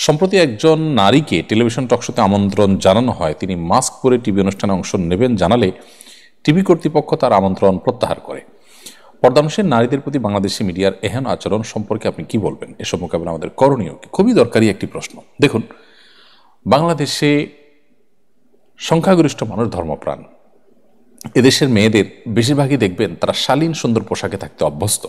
সম্প্রতি একজন নারীকে টেলিভিশন টকশোতে আমন্ত্রণ জানানো হয়, তিনি মাস্ক পরে টিভি অনুষ্ঠানে অংশ নেবেন জানালে টিভি কর্তৃপক্ষ তার আমন্ত্রণ প্রত্যাহার করে। পর্দানুষের নারীদের প্রতি বাংলাদেশি মিডিয়ার এহেন আচরণ সম্পর্কে আপনি কি বলবেন? এসব মোকাবিলা আমাদের করণীয় কি? খুবই দরকারি একটি প্রশ্ন। দেখুন, বাংলাদেশে সংখ্যাগরিষ্ঠ মানুষ ধর্মপ্রাণ। এদেশের মেয়েদের বেশিরভাগই দেখবেন তারা শালীন সুন্দর পোশাকে থাকতে অভ্যস্ত,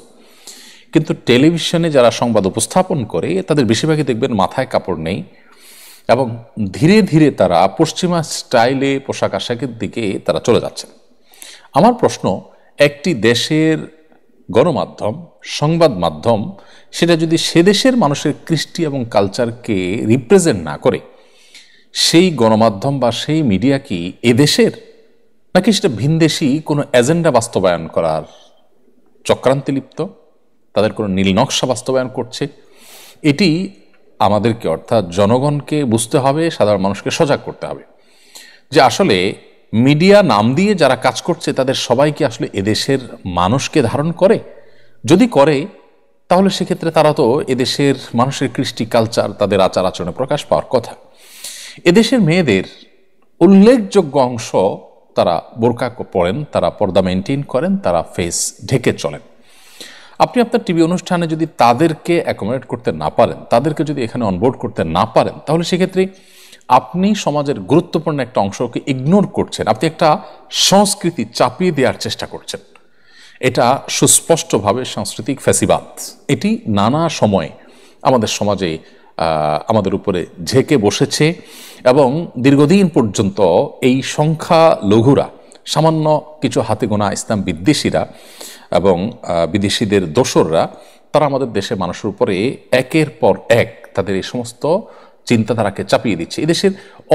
কিন্তু টেলিভিশনে যারা সংবাদ উপস্থাপন করে তাদের বেশিরভাগই দেখবেন মাথায় কাপড় নেই এবং ধীরে ধীরে তারা পশ্চিমা স্টাইলে পোশাক আশাকের দিকে তারা চলে যাচ্ছেন। আমার প্রশ্ন, একটি দেশের গণমাধ্যম, সংবাদ মাধ্যম, সেটা যদি সে দেশের মানুষের কৃষ্টি এবং কালচারকে রিপ্রেজেন্ট না করে, সেই গণমাধ্যম বা সেই মিডিয়া কি এদেশের, নাকি সেটা ভিনদেশি কোনো এজেন্ডা বাস্তবায়ন করার চক্রান্তে লিপ্ত, তাদের কোনো নীল নকশা বাস্তবায়ন করছে? এটি আমাদেরকে, অর্থাৎ জনগণকে বুঝতে হবে, সাধারণ মানুষকে সজাগ করতে হবে যে আসলে মিডিয়া নাম দিয়ে যারা কাজ করছে তাদের সবাই কি আসলে এদেশের মানুষকে ধারণ করে? যদি করে তাহলে সেক্ষেত্রে তারা তো এদেশের মানুষের কৃষ্টি কালচার, তাদের আচার আচরণে প্রকাশ পাওয়ার কথা। এদেশের মেয়েদের উল্লেখযোগ্য অংশ তারা বোরকা পরেন, তারা পর্দা মেনটেন করেন, তারা ফেস ঢেকে চলেন। আপনি আপনার টিভি অনুষ্ঠানে যদি তাদেরকে অ্যাকোমোডেট করতে না পারেন, তাদেরকে যদি এখানে অনবোর্ড করতে না পারেন, তাহলে সেক্ষেত্রে আপনি সমাজের গুরুত্বপূর্ণ একটা অংশকে ইগনোর করছেন। আপনি একটা সংস্কৃতি চাপিয়ে দেওয়ার চেষ্টা করছেন। এটা সুস্পষ্টভাবে সাংস্কৃতিক ফ্যাসিবাদ। এটি নানা সময়ে আমাদের সমাজে আমাদের উপরে ঝেঁকে বসেছে এবং দীর্ঘদিন পর্যন্ত এই সংখ্যা লঘুরা, সামান্য কিছু হাতে গোনা ইসলাম বিদ্বেষীরা এবং বিদেশিদের দোসররা, তারা আমাদের দেশের মানুষের উপরে একের পর এক তাদের এই সমস্ত চিন্তাধারাকে চাপিয়ে দিচ্ছে। এদেশের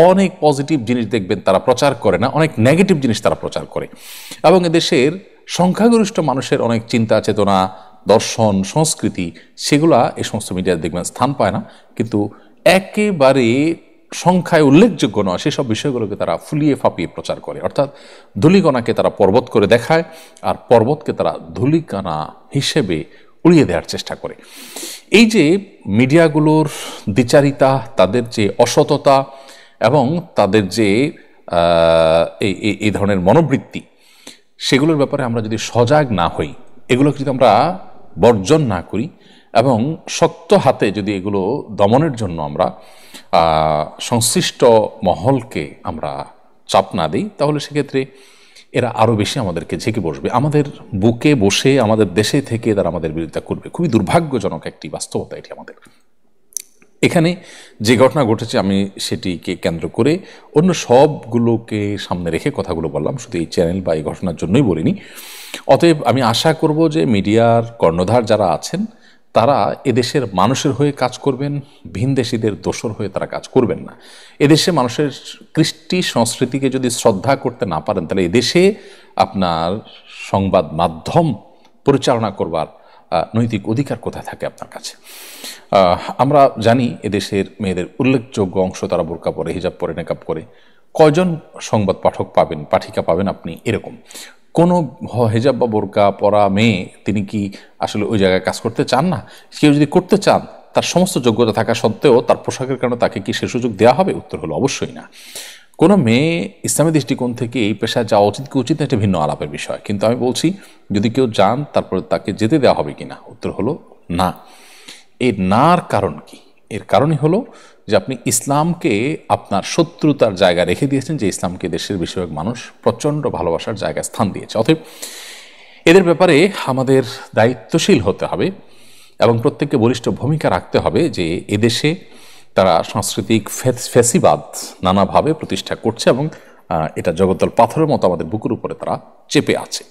অনেক পজিটিভ জিনিস দেখবেন তারা প্রচার করে না, অনেক নেগেটিভ জিনিস তারা প্রচার করে। এবং এদেশের সংখ্যাগরিষ্ঠ মানুষের অনেক চিন্তা চেতনা, দর্শন, সংস্কৃতি, সেগুলা এই সমস্ত মিডিয়ায় দেখবেন স্থান পায় না। কিন্তু একেবারে সংখ্যায় উল্লেখযোগ্য নয় সেসব বিষয়গুলোকে তারা ফুলিয়ে ফাঁপিয়ে প্রচার করে। অর্থাৎ ধূলিকণাকে তারা পর্বত করে দেখায় আর পর্বতকে তারা ধূলিকণা হিসেবে উড়িয়ে দেওয়ার চেষ্টা করে। এই যে মিডিয়াগুলোর দ্বিচারিতা, তাদের যে অসততা এবং তাদের যে এই ধরনের মনোবৃত্তি, সেগুলোর ব্যাপারে আমরা যদি সজাগ না হই, এগুলোকে যদি আমরা বর্জন না করি এবং শক্ত হাতে যদি এগুলো দমনের জন্য আমরা সংশ্লিষ্ট মহলকে আমরা চাপ না দিই, তাহলে সেক্ষেত্রে এরা আরও বেশি আমাদেরকে ঝেঁকে বসবে, আমাদের বুকে বসে আমাদের দেশে থেকে তারা আমাদের বিরোধিতা করবে। খুবই দুর্ভাগ্যজনক একটি বাস্তবতা এটি আমাদের। এখানে যে ঘটনা ঘটেছে আমি সেটিকে কেন্দ্র করে অন্য সবগুলোকে সামনে রেখে কথাগুলো বললাম, শুধু এই চ্যানেল বা এই ঘটনার জন্যই বলিনি। অতএব আমি আশা করব যে মিডিয়ার কর্ণধার যারা আছেন তারা এদেশের মানুষের হয়ে কাজ করবেন, ভিনদেশীদের দোসর হয়ে তারা কাজ করবেন না। এদেশে মানুষের কৃষ্টি সংস্কৃতিকে যদি শ্রদ্ধা করতে না পারেন, তাহলে এদেশে আপনার সংবাদ মাধ্যম পরিচালনা করবার নৈতিক অধিকার কোথায় থাকে আপনার কাছে? আমরা জানি এদেশের মেয়েদের উল্লেখযোগ্য অংশ তারা বোরকা পরে, হিজাব পরে, নেকাব করে। কয়জন সংবাদ পাঠক পাবেন, পাঠিকা পাবেন আপনি এরকম? কোনো হিজাব বা বোরকা পরা মেয়ে তিনি কি আসলে ওই জায়গায় কাজ করতে চান না? কেউ যদি করতে চান, তার সমস্ত যোগ্যতা থাকা সত্ত্বেও তার পোশাকের কারণে তাকে কি সে সুযোগ দেওয়া হবে? উত্তর হলো অবশ্যই না। কোনো মেয়ে ইসলামী দৃষ্টিকোণ থেকে এই পেশায় যাওয়া উচিত কি উচিত না, এটা ভিন্ন আলাপের বিষয়। কিন্তু আমি বলছি, যদি কেউ যান তারপরে তাকে যেতে দেওয়া হবে কিনা? উত্তর হলো না। এর নার কারণ কি? এর কারণই হলো যে আপনি ইসলামকে আপনার শত্রুতার জায়গা রেখে দিয়েছেন, যে ইসলামকে দেশের বেশিরভাগ মানুষ প্রচণ্ড ভালোবাসার জায়গায় স্থান দিয়েছে। অতএব এদের ব্যাপারে আমাদের দায়িত্বশীল হতে হবে এবং প্রত্যেককে বলিষ্ঠ ভূমিকা রাখতে হবে যে এদেশে তারা সাংস্কৃতিক ফ্যাসিবাদ নানাভাবে প্রতিষ্ঠা করছে এবং এটা জগদ্দল পাথরের মতো আমাদের বুকের উপরে তারা চেপে আছে।